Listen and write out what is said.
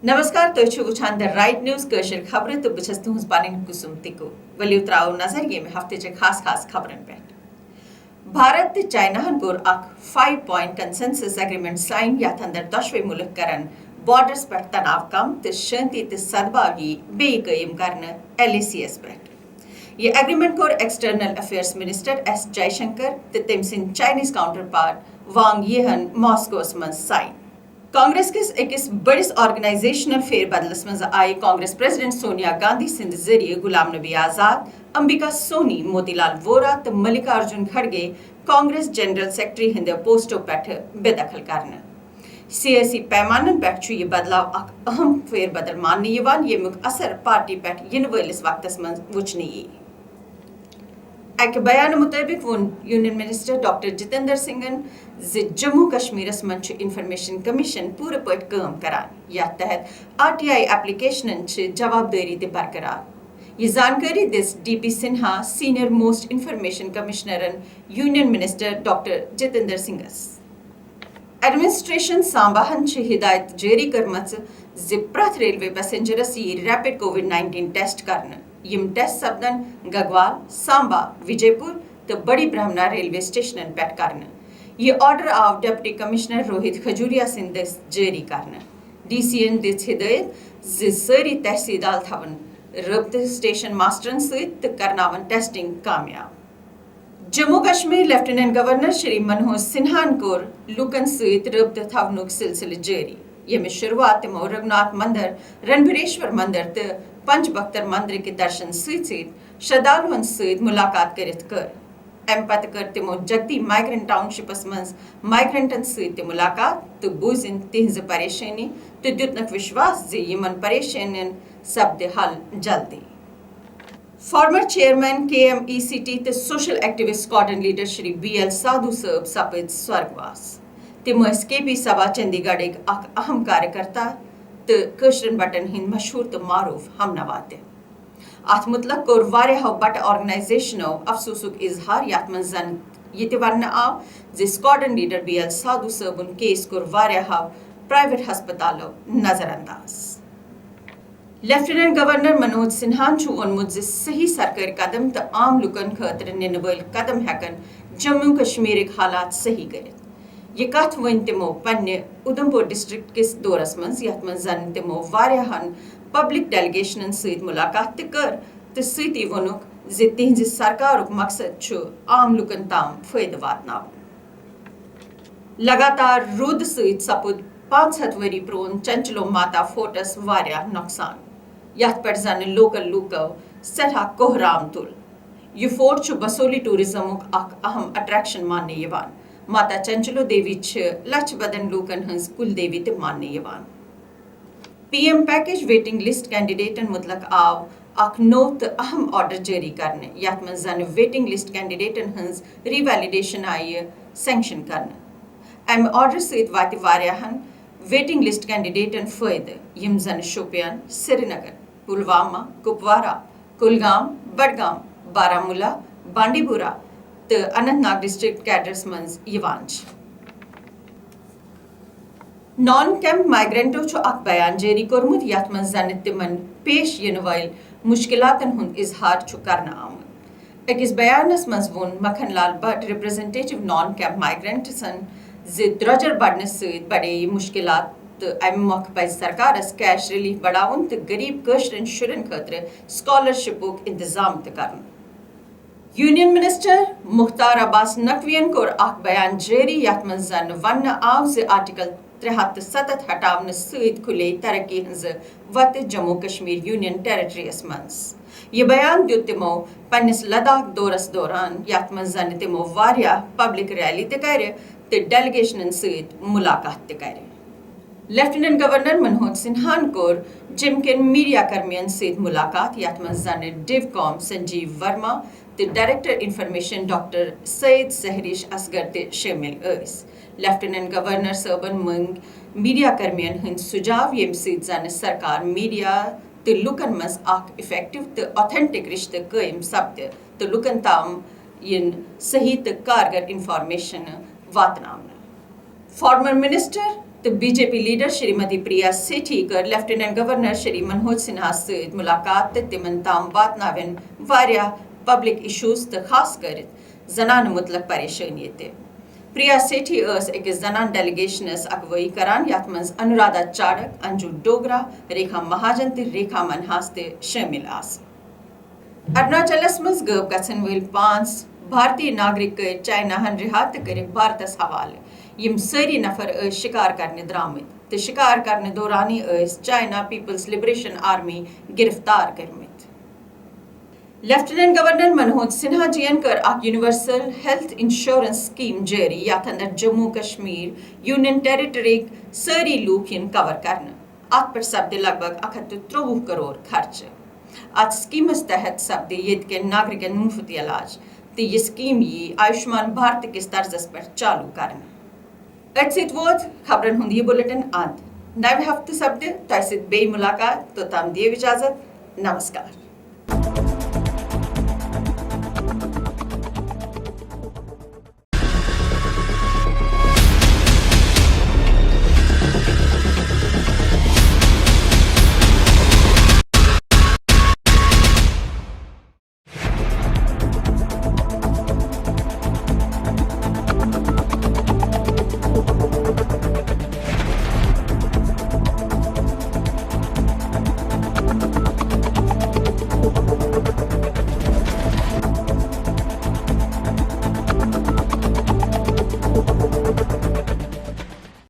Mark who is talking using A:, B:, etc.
A: नमस्कार तुझु वुछान the right news कशर खबर तो बछस तुहस पानिन कुसुम तिको वलिउ त्राउ नजर ये में हफ्ते चे खास खबरन पे भारत ते चाइना हन कोर अक 5 पॉइंट कंसेंसस एग्रीमेंट साइन या थंदर दशवे मुल्क करन बॉर्डर्स पर तनाव कम ते शांति ते सद्भावगी बेकयम करन LACS पे ये agreement core external affairs minister S Jaishankar ते तेमसिन चाइनीज काउंटर पार्ट वांग येहन मॉस्कोस में साइन कांग्रेस किस अकिस बड़िस ऑर्गेनाइजेशनल फेर बदलस मज आई कांग्रेस प्रेसिडेंट सोनिया गांधी सिंध जरिए गुलाम नबी आजाद अंबिका सोनी मोतीलाल वोरा तो मल्लिकार्जुन खड़गे कांग्रेस जनरल सेक्रेटरी हिंद पोस्टो पेठ बेदखल करना सियासी पैमानन पेठ ये बदलाव अक अहम फेर बदल मानने यवान ये मुख असर पार्टी पेठ इन वलिस वक्तस मज वुचने एक बयान मुताबिक वो यूनियन मिनिस्टर डॉक्टर जितेंद्र सिंगन जम्मू कश्मीर मंच इंफॉर्मेशन कमीशन पूरे पट काम करान या तहत RTI एप्लीकेशन जवाबदारी ते बरकरार ये जानकारी दिस DP Sinha senior most information commissioner union minister doctor Jitendra सिंगस एडमिनिस्ट्रेशन सांबाहन हिदायत जारी करमच प्रथ रेलवे पैसेंजरस ये रैपिड COVID-19 टेस्ट करना यम टेस्ट सपदन गगवाल सांबा विजयपुर तो बड़ी ब्रह्मना रेलवे स्टेशन पेट करना ये ऑर्डर आव डिप्टी कमिश्नर रोहित खजूरिया सिंह जारी करना DCN दिस हिदायत सारी तहसीलदार थवन रब्त स्टेशन मास्टरन सहित करनावन टेस्टिंग कामयाब जम्मू कश्मीर लेफ्टिनेंट गवर्नर श्री मनोज सिन्हान कोर लुकन सहित रब्त थवनुक सिलसिले जारी यम शुरुआत तिमो रघुनाथ मंदिर रणबीरेश्वर मंदिर ते पंचबख्तर मंदिर के दर्शन सहित श्रद्धालुअन सहित मुलाकात करित कर अम पत कर तिमो जगती माइग्रेंट टाउनशिपस मज माइग्रेंटन सहित मुलाकात तो बूजिन तिहज परेशानी तो दितनक विश्वास जे यमन परेशानियन सब्द हल जल्दी फॉर्मर चेयरमैन KMECT ते social activist squadron leader Shri BL साधु साहब सपद स्वर्गवास तिम KP सभा चंडीगढ़ एक अहम कार्यकर्ता तो कशरन बटन हिंद मशहूर तो मारूफ हमनवात अथ मुतलक कोर वारियाह बट ऑर्गेनाइजेशनो अफसोसुक इजहार यात मन जन ये वन आव जे स्क्वाडन लीडर BL साधु साहबन केस कोर वारियाह प्राइवेट हस्पतालों नजरअंदाज लेफ्टिनेंट गवर्नर मनोज सिन्हान ओनमुत सही सरकारी कदम तो आम लुकन खतर निन वल कदम हेकन जम्मू कश्मीर हालात सही कर ये कथ वन तिमो पन्ने उधमपुर डिस्ट्रिक्ट किस दौरस मज यथ मज जन तिमो वारियाहन पब्लिक डेलीगेशनन सहित मुलाकात ते कर ते सती वनुक जे तिहज सरकारुक मकसद छु आम लुकन ताम फायदा वातनाव लगातार रूद सहित सपुद 500 वरी प्रोन चंचलो माता फोर्टस वारिया नुकसान यथ पर जन लोकल लूको सठा कोहराम तुल ये फोर्ट छु बसोली टूरिज्मुक अक अहम अट्रैक्शन मानने यवान माता चंचलो देवी लक्ष बदन लूकन हंस कुल देवी ते मानने यवान PM पैकेज वेटिंग लिस्ट कैंडिडेटन मुतलक आव अक नोत अहम ऑर्डर जारी करने यथ में जन वेटिंग लिस्ट कैंडिडेटन हंस रिवैलिडेशन आई सैंक्शन करने एम ऑर्डर सहित वाति वारियाहन वेटिंग लिस्ट कैंडिडेटन फायदे यम जन शोपियान श्रीनगर पुलवामा कुपवारा कुलगाम बडगाम बारामूला बांडीपुरा तो अनंतनाग डिस्ट्रिक्ट कैडर्स मंज यवांच नॉन कैंप माइग्रेंटो छु अक बयान जारी कोरमुत यथ मंज जन तिमन पेश यन वल मुश्किलातन हुन इजहार छु करना आमद अकिस बयानस मंज वोन Makhanlal Bhatt representative non camp माइग्रेंटसन जे द्रजर बढ़ने सहित बड़े मुश्किलात अम मख पज सरकारस कैश रिलीफ बढ़ाउन तो गरीब कशरन शुरन खतर स्कॉलरशिपुक इंतजाम त करन यूनियन मिनिस्टर मुख्तार अब्बास नकवियन कोर अख बयान जारी यथ मंज जन वन आव जे आर्टिकल 73 हटावन सहित खुले तरक्की हंज वत जम्मू कश्मीर यूनियन टेरिटरीस मंज ये बयान दियुत तिमो पन्निस लद्दाख दौरस दौरान यथ मंज जन तिमो वारिया पब्लिक रैली ते कर ते डेलीगेशनन सहित मुलाकात ते कर लेफ्टिनेंट गवर्नर मनोज सिन्हान कोर जिमकिन मीडिया कर्मियन सहित मुलाकात यथ मंज जन डिवकॉम संजीव वर्मा ते director information doctor Saeed Sahrish Asghar ते शामिल अस लेफ्टिनेंट गवर्नर सबन मंग मीडिया कर्मियन हंद सुझाव यम सहित जन सरकार मीडिया ते लुकन मज अक इफेक्टिव ते ऑथेंटिक रिश्ते कायम सपद ते लुकन ताम इन सही ते कारगर इंफॉर्मेशन वातनावन फॉर्मर मिनिस्टर تو B J P leader Shrimati Priya Sethi کر لیفٹیننٹ گورنر شری منوج سنہا ست ملاقات تو تمن تام واتناون واریاہ پبلک ایشوز تو خاص کرت زنان متعلق پریشانی تہ پریا سیٹھی اس اکس زنان ڈیلیگیشنس اگوائی کران یتھ منز انورادھا چاڑک انجو ڈوگرا ریکھا مہاجن تو ریکھا منہاس تہ شامل آس اروناچلس مز غٲب گژھن وٲلۍ 5 بھارتی ناگرک چائناہن رہا تو کرکھ بھارتس حوالہ یم ساری نفر شکار کرنے درامت تو شکار کرنے دورانی چائنا پیپلز لبریشن آرمی گرفتار کرمت لیفٹیننٹ گورنر منوج سنہا جین کر اک یونیورسل ہیلتھ انشورنس سکیم جاری یتھ اندر جموں کشمیر یونین ٹیریٹری ساری لوک ین کور کرنے ات پر سپدِ لگ بھگ 123 کروڑ خرچ ات سکیمس تحت سپدِ یت کین ناگرکن مفت علاج تو یہ سکیم یی آیوشمان بھارت کس طرزس پہ چالو کرنے ات ست ووت خبرن ہند یہ بلیٹن اند نو ہفتہ سپدِ تہ ست بی ملاقات توتام دیو اجازت نمسکار